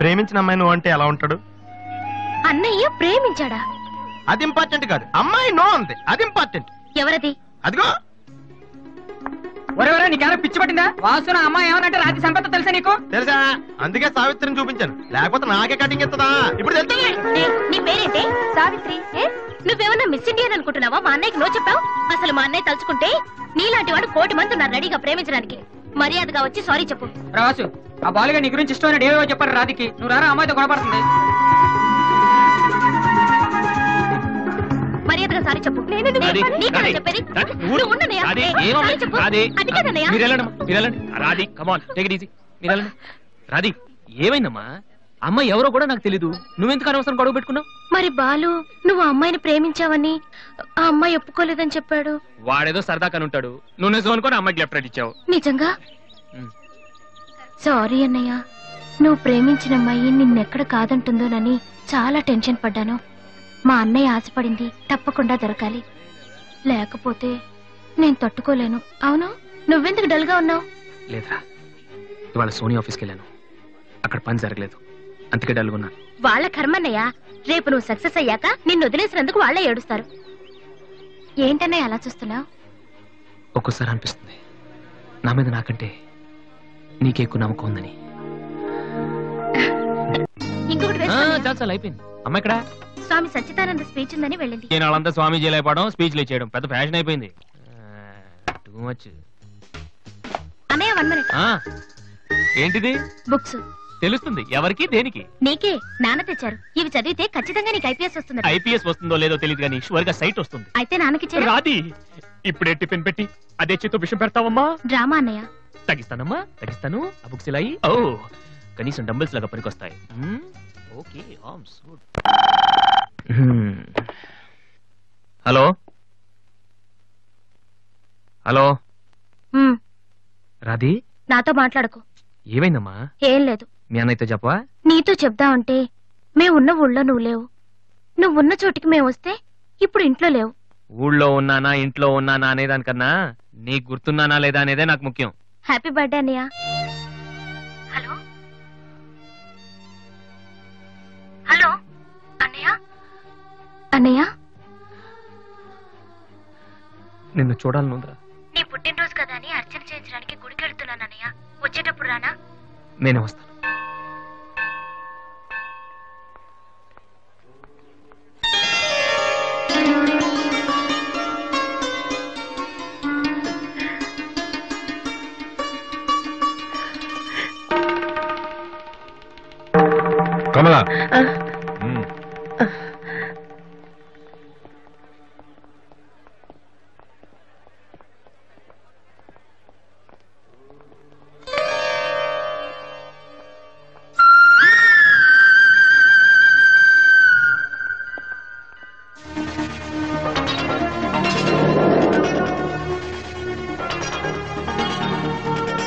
ప్రేమించిన అమ్మాయి నువ్వు అంటే ఎలా ఉంటాడు? అన్నయ్య ప్రేమించాడా? అది ఇంపార్టెంట్ కాదు, అమ్మాయి నో అంతే, అది ఇంపార్టెంట్. ఎవరది? అదిగో. ఒరే నీకేమైనా పిచ్చి పట్టిందా? వాసు నా అమ్మాయి ఏమనంటే రాత్రి సంపద తెలుసా నీకు? తెలుసా, అందుకే సావిత్రిని చూపించాను, లేకపోతే నాకే కటింగ్ ఇస్తుందా? ఇప్పుడు తెలుస్తుంది. నీ పేరేంటి? సావిత్రి. నువ్వేమన్నా మిస్ ఇండియన్ అనుకుంటున్నావా? మా అన్నయ్యకి నో చెప్పావు. అసలు మా అన్నయ్య తలుచుకుంటే నీలాంటి వాడు 1,000,000 మంది ఉన్నారు రెడీగా ప్రేమించడానికి. మర్యాదగా వచ్చి సారీ చెప్పు. రాసు, ఆ బాలుగా నీ గురించి ఇష్టం ఏవో చెప్పారు రాధికి. నువ్వు రారా, అమ్మాయితో గొడవపడుతుంది. మర్యాదగా సారీ చెప్పు. చెప్పేది రాధి, ఏమైందమ్మా? అమ్మాయి ఎవరో కూడా నాకు తెలీదు, నువ్వెందుకు అనవసరం గొడవ పెట్టుకున్నావు? మరి బాలు నువ్వు ఆ అమ్మాయిని ప్రేమించావని ఆ అమ్మాయి ఒప్పుకోలేదని చెప్పాడు. వాడేదో సరదా కనుంటాడు, నువ్వు నిజం అనుకోని అమ్మాయికి లెఫ్ట్ రైట్ ఇచ్చావు. నిజంగా సారీ అన్నయ్య. నువ్వు ప్రేమించిన అమ్మాయి నిన్నెక్కడ కాదంటుందోనని చాలా టెన్షన్ పడ్డాను. మా అన్నయ్య ఆశపడింది తప్పకుండా దొరకాలి, లేకపోతే నేను తట్టుకోలేను. అవును, నువ్వెందుకు డల్ గా ఉన్నావు? లేదురా, ఇవాళ సోనీ ఆఫీస్కి వెళ్ళాను, అక్కడ పని జరగలేదు, అందుకే డల్గా ఉన్నాను. వాళ్ళ కర్మన్నయ్య, రేపు నువ్వు సక్సెస్ అయ్యాక నిన్ను వదిలేసినందుకు వాళ్ళే ఏడుస్తారు. ఏంటన్నయ్య అలా చూస్తున్నావు? ఒక్కోసారి అనిపిస్తుంది నా మీద నాకంటే నీకే ఎక్కువ నమ్మకం ఉందని. ఇంకొకటి చాలా అయిపోయింది. అమ్మ ఇక్కడ స్వామి సచ్చిదానంద స్పీచ్ ఉందని వెళ్ళింది. వాళ్ళంతా స్వామీజీ అయిపోవడం, స్పీచ్లు చేయడం పెద్ద ఫ్యాషన్ అయిపోయింది. Too much. అన్నయ్య 1 minute. ఏంటిది? బుక్స్. తెలుస్తుంది ఎవరికి దేనికి? నీకే. నాన్న తెచ్చారు. ఇవి చదివితే ఖచ్చితంగా నీకు ఐపీఎస్ వస్తుంది. ఐపీఎస్ వస్తుందో లేదో తెలియదు కానీ షూర్ గా సైట్ వస్తుంది. అయితే నాన్నకి రాది, ఇప్పుడే టిఫిన్ పెట్టి అదే చేతో విషయం పెడతావమ్మా? డ్రామా అన్నయ్య. తగ్గిస్తానమ్మా, తగ్గిస్తాను. ఆ బుక్స్ ఇలా ఓ కనీసం డంబుల్స్ లాగా పనికొస్తాయి. Okay, arms good. Hello hello Radhi, నాతో మాట్లాడకు. ఏమైందమ్మా? ఏం లేదు. మీ అన్నయ్యతో చెప్పవా? నీతో చెప్దామంటే మేమున్న ఊళ్ళో నువ్వు లేవు, నువ్వున్న చోటికి మేము వస్తే ఇప్పుడు ఇంట్లో లేవు. ఊళ్ళో ఉన్నానా ఇంట్లో ఉన్నానా అనేదానికన్నా నీకు గుర్తున్నానా లేదా అనేదే నాకు ముఖ్యం. హ్యాపీ బర్త్డే అన్నయ్య. హలో హలో అన్నయ్య. అన్నయ్య, నిన్ను చూడాలనుందిరా. నీ పుట్టినరోజు కదా అని అర్చన చేయించడానికి గుడికి వెళ్తున్నాను అన్నయ్య. వచ్చేటప్పుడు రానా? నేనే వస్తాను. కమలా,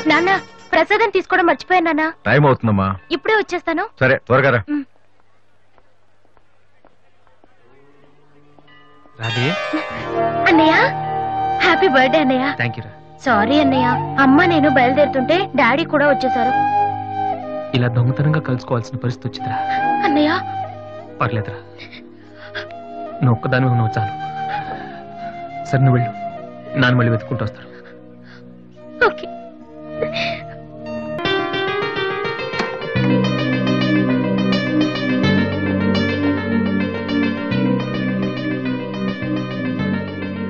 నాన్న ప్రసాదం తీసుకోవడం మర్చిపోయాను నాన్న. టైం అవుతుందమ్మా. ఇప్పుడే వచ్చేస్తాను. సరే, త్వరగా రా. రాధే. అన్నయ్య హ్యాపీ బర్త్డే అన్నయ్య. థ్యాంక్ యూ రా. సారీ అన్నయ్య, అమ్మ నేను బయలుదేరుతుంటే డాడీ కూడా వచ్చేసారు. ఇలా దొంగతనంగా కలుసుకోవాల్సిన పరిస్థితి వచ్చిందిరా. అన్నయ్య పర్లేదురా, నువ్వు ఒక్కదాని ఉన్నావు చాలు. సరే నువ్వు వెళ్ళు, నాన్న మళ్ళీ వెతుక్కుంటూ వస్తారు. ఓకే.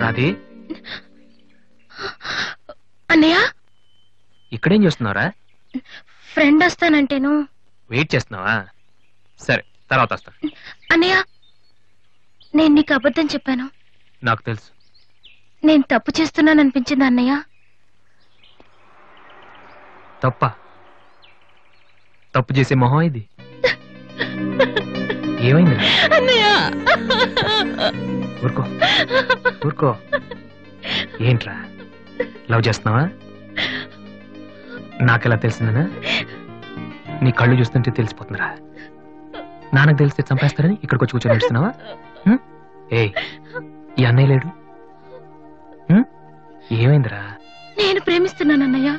రాధే, అన్నయ్య ఇక్కడేం చేస్తున్నావురా? ఫ్రెండ్ వస్తానంటేను. వెయిట్ చేస్తున్నావా? సరే, తర్వాత వస్తా. అన్నయ్య, నేను నీకు అబద్ధం చెప్పాను. నాకు తెలుసు. నేను తప్పు చేస్తున్నాను అనిపించింది అన్నయ్య. తప్ప? తప్పు చేసే మొహం ఇది. ఏమైంది? ఊరుకో ఊరుకో. ఏంట్రా, లవ్ చేస్తున్నావా? నాకెలా తెలిసిందనా? నీ కళ్ళు చూస్తుంటే తెలిసిపోతుందిరా. నాన్నకు తెలిస్తే చంపేస్తారని ఇక్కడికి వచ్చి కూర్చొని నడుస్తున్నావా? ఏ, ఈ అన్నయ్య లేడు? ఏమైందిరా? నేను ప్రేమిస్తున్నాను అన్నయ్య,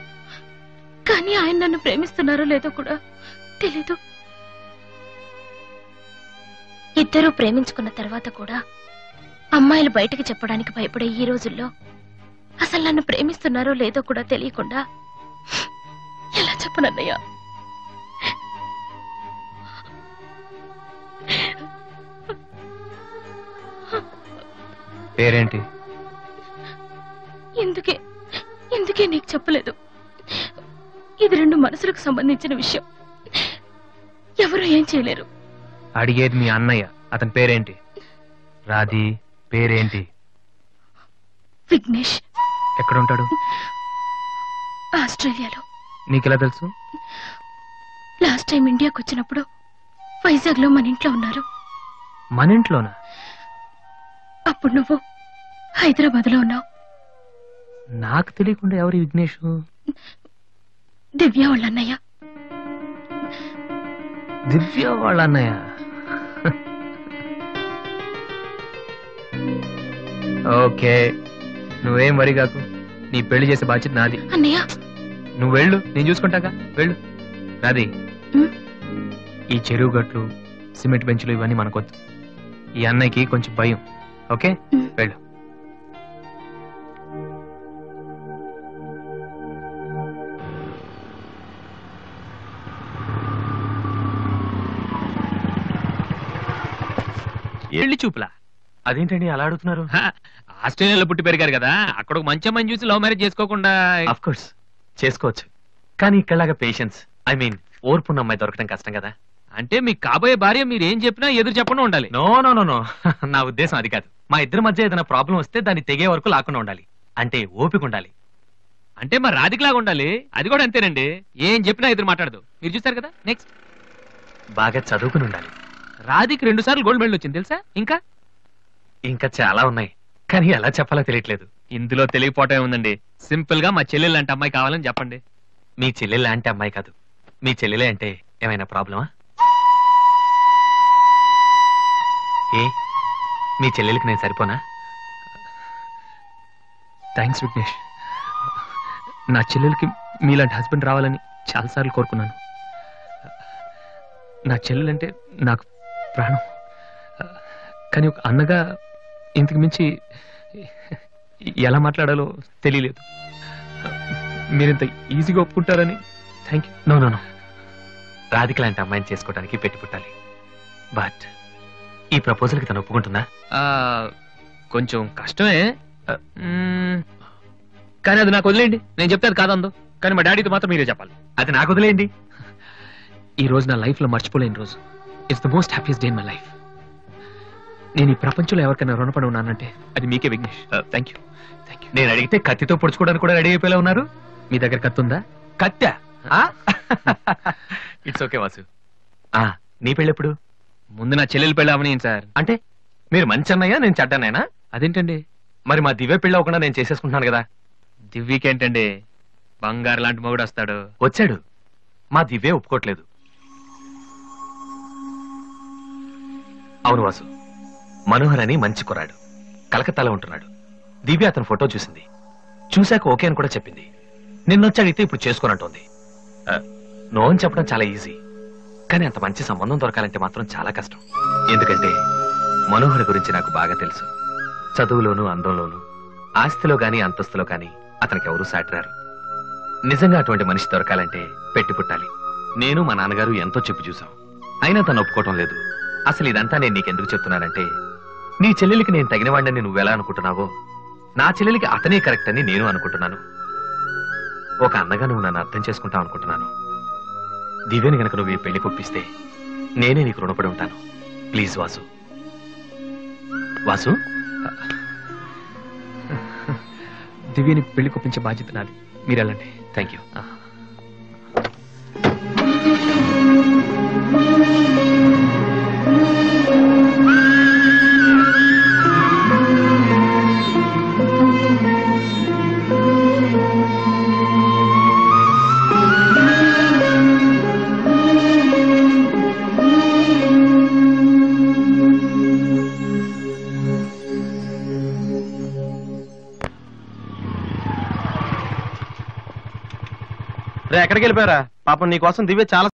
కానీ ఆయన నన్ను ప్రేమిస్తున్నారో లేదో కూడా తెలీదు. ఇద్దరూ ప్రేమించుకున్న తర్వాత కూడా అమ్మాయిలు బయటకు చెప్పడానికి భయపడే ఈ రోజుల్లో అసలు నన్ను ప్రేమిస్తున్నారో లేదో కూడా తెలియకుండా ఎలా చెప్పనన్నయ్య? పేరేంటి? ఎందుకే నీకు చెప్పలేదు. ఇది రెండు మనసులకు సంబంధించిన విషయం. ఎవరు ఏం చేయలేరు. అడిగేది మీ అన్నయ్య. అతని పేరేంటి? రాధి పేరేంటి? విఘ్నేష్. ఎక్కడుంటాడు? ఆస్ట్రేలియాలో. నీకెలా తెలుసు? లాస్ట్ టైం ఇండియాకి వచ్చినప్పుడు వైజాగ్ లో మన ఇంట్లో ఉన్నారు. మన ఇంట్లోనా? అప్పుడు నువ్వు హైదరాబాద్ లో ఉన్నావు. నాకు తెలియకుండా ఎవరు విఘ్నేష్? దివ్య వాళ్ళ అన్నయ్య. దివ్య వాళ్ళ అన్నయ్య. ఓకే, నువ్వేం వరి కాకు. నీ పెళ్లి చేసే బాధ్యత నాది. అన్నయ్య నువ్వు వెళ్ళు, నేను చూసుకుంటాగా. వెళ్ళు. రాది, ఈ చెరువు గట్లు, సిమెంట్ బెంచ్లు ఇవన్నీ మనకొద్దు. ఈ అన్నయ్యకి కొంచెం భయం. ఓకే, వెళ్ళు. పెళ్లి చూపులా? అదేంటండి అలా అడుగుతున్నారు? ఆస్ట్రేలియాలో పుట్టి పెరిగారు కదా, అక్కడ ఒక మంచి అమ్మాయిని చూసి లవ్ మ్యారేజ్ చేసుకోకుండా? ఆఫ్ కోర్స్ చేసుకోవచ్చు, కానీ ఇక్కడలాగా పేషెన్స్, ఐ మీన్ ఓర్పున్న అమ్మాయి దొరకడం కష్టం కదా. అంటే మీకు కాబోయే భార్య మీరు ఏం చెప్పినా ఎదురు చెప్పకుండా ఉండాలి. నో నో నో నో, నా ఉద్దేశం అది కాదు. మా ఇద్దరి మధ్య ఏదైనా ప్రాబ్లం వస్తే దాన్ని తెగే వరకు లాకుండా ఉండాలి. అంటే ఓపిక ఉండాలి. అంటే మరి రాధికలాగా ఉండాలి. అది కూడా అంతేనండి, ఏం చెప్పినా ఎదురు మాట్లాడదు. మీరు చూస్తారు కదా. నెక్స్ట్, బాగా చదువుకుని ఉండాలి. రాధికి 2 సార్లు గోల్డ్ మెడల్ వచ్చింది తెలుసా? ఇంకా చాలా ఉన్నాయి, కానీ ఎలా చెప్పాలో తెలియట్లేదు. ఇందులో తెలియపోవటం ఉందండి. సింపుల్ గా మా చెల్లెలు లాంటి అమ్మాయి కావాలని చెప్పండి. మీ చెల్లెలు లాంటి అమ్మాయి కాదు, మీ చెల్లెలే అంటే ఏమైనా ప్రాబ్లమా? ఏ మీ చెల్లెలకి నేను సరిపోనా? థ్యాంక్స్ విఘ్నేష్. నా చెల్లెలకి మీలాంటి హస్బెండ్ రావాలని చాలాసార్లు కోరుకున్నాను. నా చెల్లెలంటే నాకు ప్రాణం. కానీ ఒక అన్నగా ఇంతకు మించి ఎలా మాట్లాడాలో తెలియలేదు. మీరింత ఈజీగా ఒప్పుకుంటారని thank you. No no no, Radhika లాంటి అమ్మాయిని చేసుకోవడానికి పెట్టి పుట్టాలి. బట్ ఈ ప్రపోజల్కి తను ఒప్పుకుంటుందా? కొంచెం కష్టమే, కానీ అది నాకు వదిలేయండి. నేను చెప్తే అది కాదందో, కానీ మా డాడీతో మాత్రం మీరే చెప్పాలి. అది నాకు వదిలేయండి. ఈ రోజు నా లైఫ్ లో మర్చిపోలేని రోజు. It's the most happiest day in my life. నేను ఈ ప్రపంచంలో ఎవరికైనా రుణపడి ఉన్నానంటే అది మీకే విఘ్నేష్. Thank you. నేను అడిగితే కత్తితో పొడుచుకోవడానికి కూడా రెడీ అయిపోయేలా ఉన్నారు. మీ దగ్గర కత్తి ఉందా? కత్తా? It's okay Vasu. నీ పెళ్ళెప్పుడు? ముందు నా చెల్లెలు పెళ్ళి అవనీయం సార్. అంటే మీరు మంచి అన్నయ్యా, నేను చెడ్డనైనా? అదేంటండి? మరి మా దివ్య పెళ్ళి అవ్వకుండా నేను చేసేసుకుంటున్నాను కదా. దివ్యకేంటండి, బంగారు లాంటి మగుడు వస్తాడు. వచ్చాడు, మా దివ్య ఒప్పుకోవట్లేదు. అవును వాసు, మనోహర్ అని మంచి కుర్రాడు, కలకత్తాలో ఉంటున్నాడు. దివ్య అతని ఫోటో చూసింది, చూశాక ఓకే అని కూడా చెప్పింది. నిన్నొచ్చి అడిగితే ఇప్పుడు చేసుకోనంటోంది. నో అని చెప్పడం చాలా ఈజీ, కానీ అంత మంచి సంబంధం దొరకాలంటే మాత్రం చాలా కష్టం. ఎందుకంటే మనోహర్ గురించి నాకు బాగా తెలుసు. చదువులోను, అందంలోను, ఆస్తిలో గాని అంతస్తులో గాని అతనికి ఎవరూ సాటిరారు. నిజంగా అటువంటి మనిషి దొరకాలంటే పెట్టి పుట్టాలి. నేను మా నాన్నగారు ఎంతో చెప్పు చూసాం, అయినా తను ఒప్పుకోవటం లేదు. అసలు ఇదంతా నేను నీకెందుకు చెప్తున్నానంటే, నీ చెల్లెలికి నేను తగినవాడిని నువ్వెలా అనుకుంటున్నావో, నా చెల్లెలికి అతనే కరెక్ట్ అని నేను అనుకుంటున్నాను. ఒక అన్నగా నువ్వు నన్ను అర్థం చేసుకుంటావు అనుకుంటున్నాను. దివ్యని గనక నువ్వు ఈ పెళ్లి కొప్పిస్తే నేనే నీకు రుణపడి ఉంటాను. ప్లీజ్ వాసు. వాసు, దివ్యని పెళ్లి కొప్పించే బాధ్యత నాది. మీరు వెళ్ళండి. Thank you. ఎక్కడికి వెళ్ళిపోయారా? పాపం నీ కోసం దివ్య చాలా